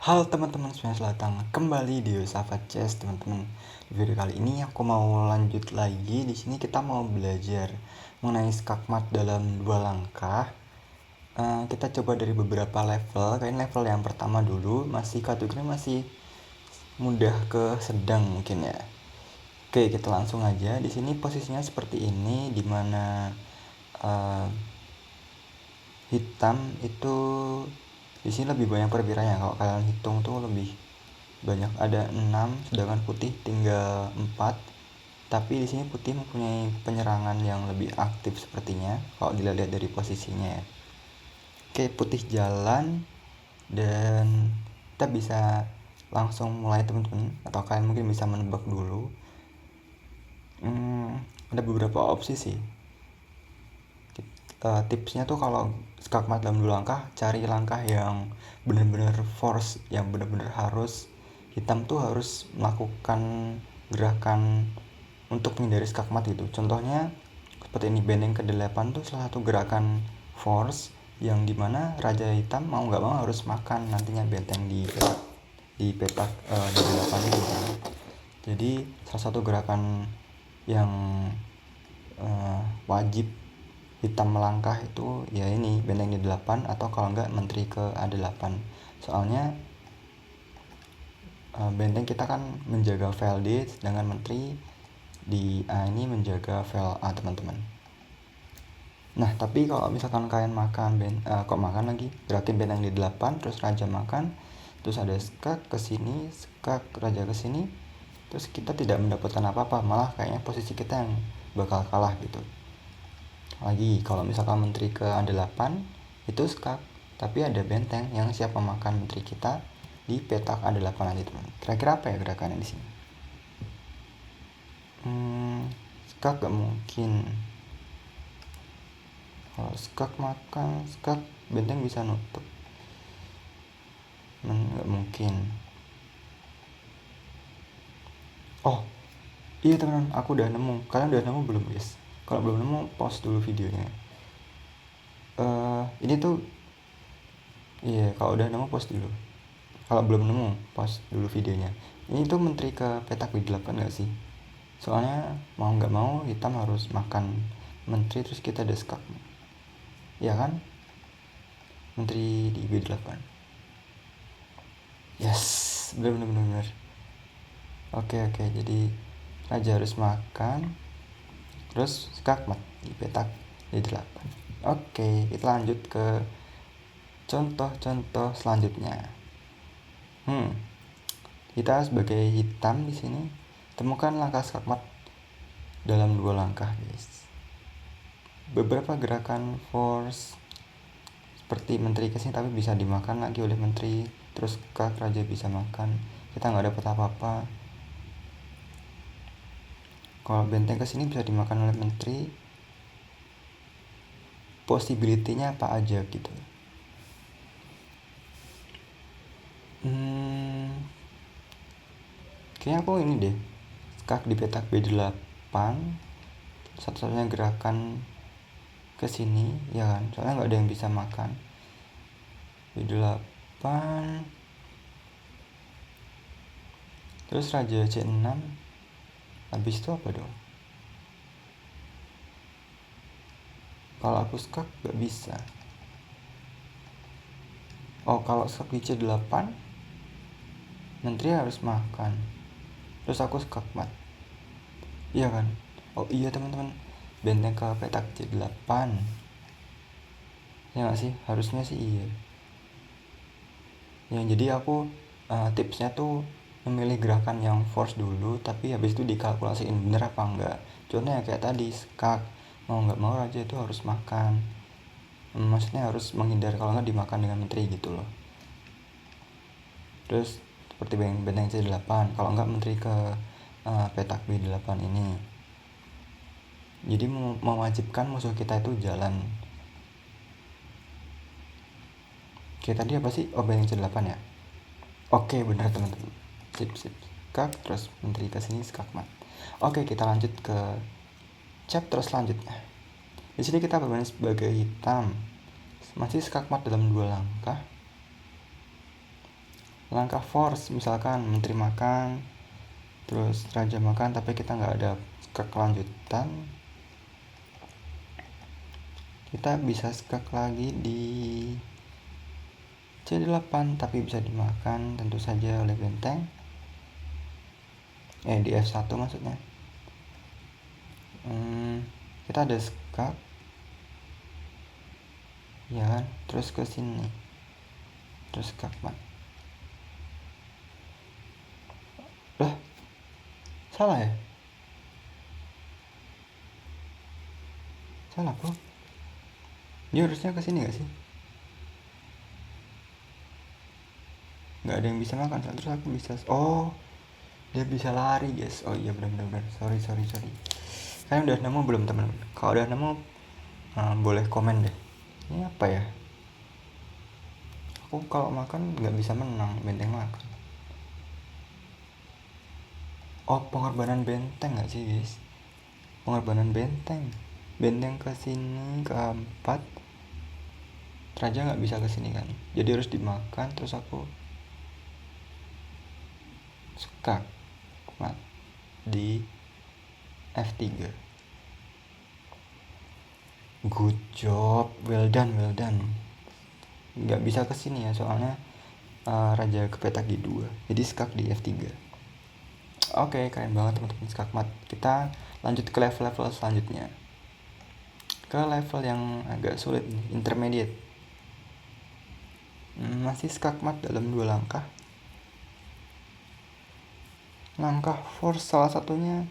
Halo teman-teman, selamat datang kembali di Yosafat Chess teman-teman. Di video kali ini aku mau lanjut lagi. Di sini kita mau belajar mengenai skakmat dalam 2 langkah. Kita coba dari beberapa level. Kayaknya level yang pertama dulu, masih kategorinya masih mudah ke sedang mungkin ya. Oke, kita langsung aja. Di sini posisinya seperti ini, dimana hitam itu di sini lebih banyak perwiranya. Kalau kalian hitung tuh lebih banyak, ada 6, sedangkan putih tinggal 4. Tapi di sini putih mempunyai penyerangan yang lebih aktif sepertinya kalau dilihat dari posisinya ya. Oke, putih jalan dan kita bisa langsung mulai teman-teman, atau kalian mungkin bisa menebak dulu. Ada beberapa opsi sih. Tipsnya tuh kalau skakmat dalam 2 langkah, cari langkah yang benar-benar force, yang benar-benar harus hitam tuh harus melakukan gerakan untuk menghindari skakmat gitu. Contohnya seperti ini, benteng ke-8 tuh salah satu gerakan force yang dimana raja hitam mau nggak mau harus makan nantinya benteng di petak di 8 itu kan. Jadi salah satu gerakan yang wajib hitam melangkah itu ya ini, benteng di 8, atau kalau enggak menteri ke A8. Soalnya benteng kita kan menjaga file D, sedangkan menteri di A ini menjaga file A teman-teman. Nah tapi kalau misalkan kalian makan kok makan lagi, gerakin benteng di 8 terus raja makan, terus ada skak ke sini, skak raja ke sini, terus kita tidak mendapatkan apa-apa, malah kayaknya posisi kita yang bakal kalah gitu. Lagi kalau misalkan menteri ke A8 itu skak, tapi ada benteng yang siap memakan menteri kita di petak A8 nanti teman. Kira-kira apa ya gerakannya di sini? Skak gak mungkin. Kalau skak makan, skak benteng bisa nutup. Gak mungkin. Oh iya teman-teman, aku udah nemu. Kalian udah nemu belum guys? Kalau belum nemu, pause dulu videonya. Ini tuh iya, kalau udah nemu pause dulu. Kalau belum nemu, pause dulu videonya. Ini tuh menteri ke petak B8 gak sih? Soalnya mau nggak mau hitam harus makan menteri, terus kita ada skak, ya kan? Menteri di B8. Yes, benar. Oke, jadi raja harus makan, terus skak mat di petak D8. Oke, kita lanjut ke contoh-contoh selanjutnya. Kita sebagai hitam di sini temukan langkah skakmat dalam 2 langkah, guys. Beberapa gerakan force seperti menteri kesini tapi bisa dimakan lagi oleh menteri, terus skak raja bisa makan, kita nggak dapat apa-apa. Kalau benteng kesini bisa dimakan oleh menteri, possibility-nya apa aja gitu. Kayaknya aku ini deh, skak di petak B8, satu-satunya gerakan ke sini ya kan, soalnya nggak ada yang bisa makan. B8 terus raja C6, habis itu apa dong? Kalau aku skak nggak bisa. Oh, kalau skak di C8 menteri harus makan, terus aku skak mat, iya kan? Oh iya teman-teman, benteng ke petak C8 ya nggak sih? Harusnya sih iya ya. Jadi aku tipsnya tuh memilih gerakan yang force dulu, tapi habis itu dikalkulasiin bener apa enggak. Contohnya kayak tadi, skak mau nggak mau raja itu harus makan, maksudnya harus menghindar kalau nggak dimakan dengan menteri gitu loh. Terus seperti benteng C8, kalau nggak menteri ke petak B8 ini. Jadi mewajibkan musuh kita itu jalan. Oke, tadi apa sih? Oh, benteng C8 ya. Oke, benar teman-teman. Sip. Skak, terus menteri ke sini skak mat. Oke, kita lanjut ke chapter selanjutnya. Di sini kita bermain sebagai hitam, masih skak mat dalam 2 langkah. langkah force, misalkan menteri makan terus raja makan tapi kita nggak ada kelanjutan, kita bisa skak lagi di C8 tapi bisa dimakan tentu saja oleh benteng, di F1 maksudnya. Kita ada skak ya kan, terus ke sini terus skak mat. Lah, salah ya? Salah bro, dia harusnya ke sini gak sih? Nggak ada yang bisa makan, terus aku bisa, oh dia bisa lari guys. Oh iya benar, sorry. Kalian udah nemu belum teman-teman? Kalau udah nemu boleh komen deh. Ini apa ya? Aku kalau makan nggak bisa menang, benteng makan. Oh, pengorbanan benteng nggak sih guys? Pengorbanan benteng. Benteng ke sini ke 4, raja nggak bisa ke sini kan? Jadi harus dimakan, terus aku skak mat di F3. Good job, well done. Nggak bisa ke sini ya soalnya raja ke petak G2, jadi skak di F3. Oke, keren banget teman-teman skakmat. Kita lanjut ke level-level selanjutnya, ke level yang agak sulit nih, intermediate. Masih skakmat dalam 2 langkah. Langkah force salah satunya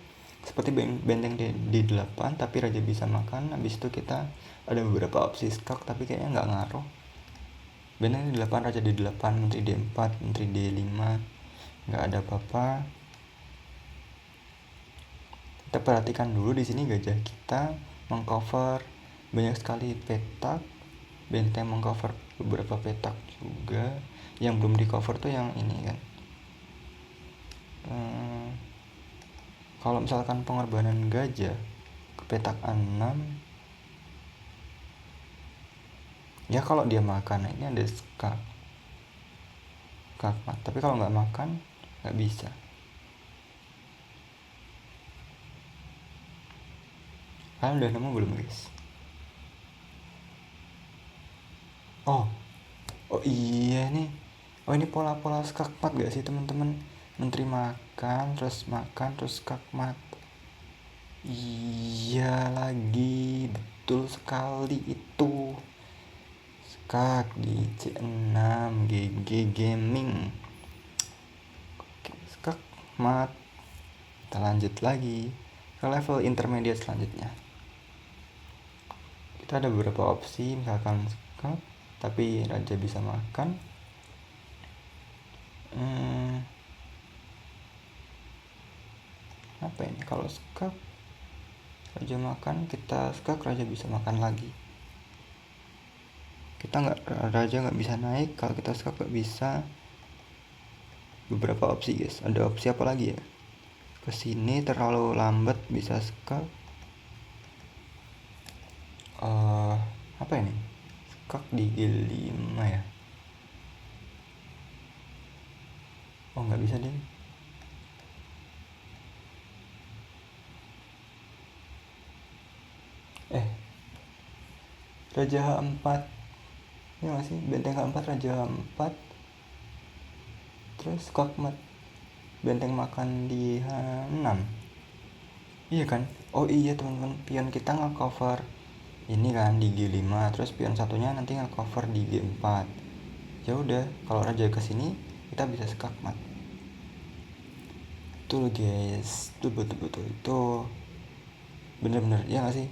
seperti benteng D8 tapi raja bisa makan. Habis itu kita ada beberapa opsi skak tapi kayaknya nggak ngaruh. Benteng D8, raja D8, menteri D4, menteri D5, nggak ada apa-apa. Kita perhatikan dulu di sini gajah kita mengcover banyak sekali petak, benteng mengcover beberapa petak juga. Yang belum di cover tuh yang ini kan. Kalau misalkan pengorbanan gajah ke petak 6, ya kalau dia makan, ini ada skak mat. Tapi kalau nggak makan nggak bisa. Kalian udah nemu belum guys? Oh iya nih. Oh ini pola-pola skak mat gak sih teman-teman? Menteri makan terus skak mat. Iya lagi, betul sekali itu. Skak di C6 GG Gaming. Oke, skak mat. Kita lanjut lagi ke level intermediate selanjutnya. Kita ada beberapa opsi, misalkan skak tapi raja bisa makan. Apa ini? Kalau skak raja makan, kita skak raja bisa makan lagi. Kita raja nggak bisa naik, kalau kita skak nggak bisa. Beberapa opsi guys. Ada opsi apa lagi ya? Kesini terlalu lambat, bisa skak. Apa ini? Skak di G5 ya? Oh nggak bisa deh. Raja H4 ya nggak sih? Benteng H4, raja H4 terus skak mat, benteng makan di H6. Iya kan? Oh iya teman-teman, pion kita nge-cover ini kan di G5, terus pion satunya nanti nge-cover di G4. Ya udah, kalau raja ke sini kita bisa skak mat. Betul guys, betul itu bener-bener ya nggak sih?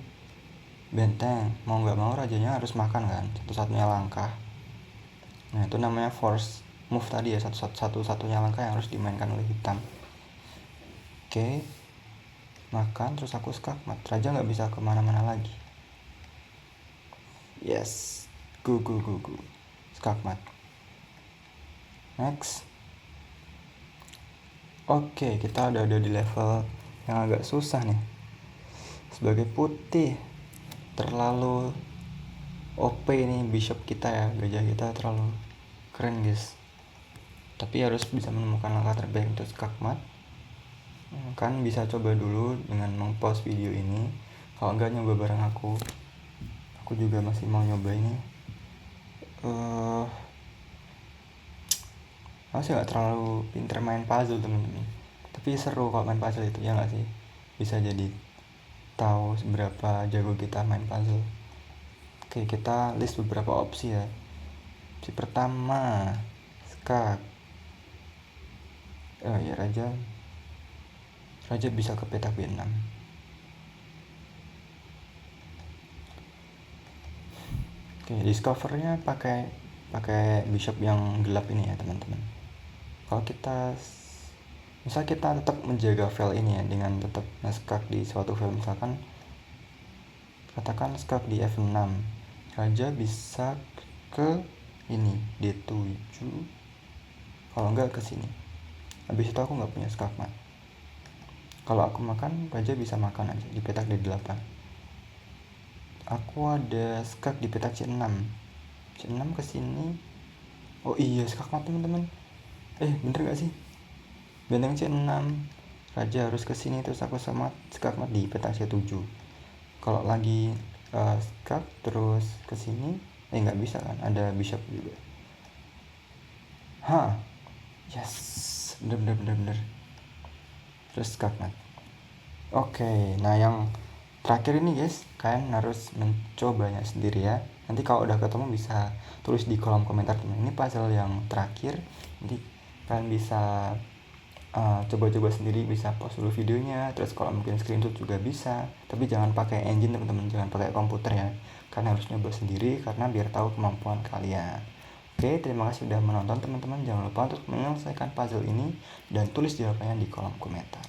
Benteng mau nggak mau rajanya harus makan kan, satu-satunya langkah. Nah itu namanya force move tadi ya, satu-satunya langkah yang harus dimainkan oleh hitam. Oke, makan terus aku skak mat, raja nggak bisa kemana-mana lagi. Yes, go skak mat. Next. Oke, kita udah di level yang agak susah nih. Sebagai putih terlalu OP nih bishop kita ya, gajah kita terlalu keren guys. tapi harus bisa menemukan langkah terbaik untuk skakmat. Kan bisa coba dulu dengan meng-pause video ini. Kalau enggak, nyoba bareng aku juga masih mau nyoba ini. Aku sih gak terlalu pinter main puzzle temen-temen, tapi seru kalau main puzzle itu, ya gak sih? Bisa jadi tahu seberapa jago kita main puzzle. Oke, kita list beberapa opsi ya. Opsi pertama, skak. Oh ya, raja bisa ke petak B6. Oke, discovernya pakai bishop yang gelap ini ya teman-teman. Kalau misal kita tetap menjaga file ini ya dengan tetap skak di suatu file, misalkan katakan skak di F6, raja bisa ke ini D7, kalau enggak ke sini. Habis itu aku nggak punya skakmat. Kalau aku makan, raja bisa makan aja di petak D8. Aku ada skak di petak C6 ke sini. Oh iya, skakmat teman-teman. Bener gak sih? Benteng C6, raja harus ke sini, terus aku sama skakmat di petak C7. Kalau lagi skak terus ke sini, nggak bisa kan? Ada bishop juga. Yes, bener. Terus skakmat. Oke, nah yang terakhir ini guys, kalian harus mencobanya sendiri ya. Nanti kalau udah ketemu bisa tulis di kolom komentar teman. Ini puzzle yang terakhir. Nanti kalian bisa coba-coba sendiri, bisa pause dulu videonya. Terus kalau mungkin screenshot juga bisa. Tapi jangan pakai engine teman-teman, jangan pakai komputer ya. Kalian harus nyoba sendiri karena biar tahu kemampuan kalian. Oke, terima kasih sudah menonton teman-teman. Jangan lupa untuk menyelesaikan puzzle ini dan tulis jawabannya di kolom komentar.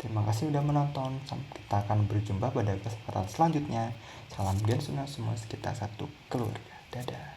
Terima kasih sudah menonton. Kita akan berjumpa pada kesempatan selanjutnya. Salam Gensuna semua, kita satu keluarga. Dadah.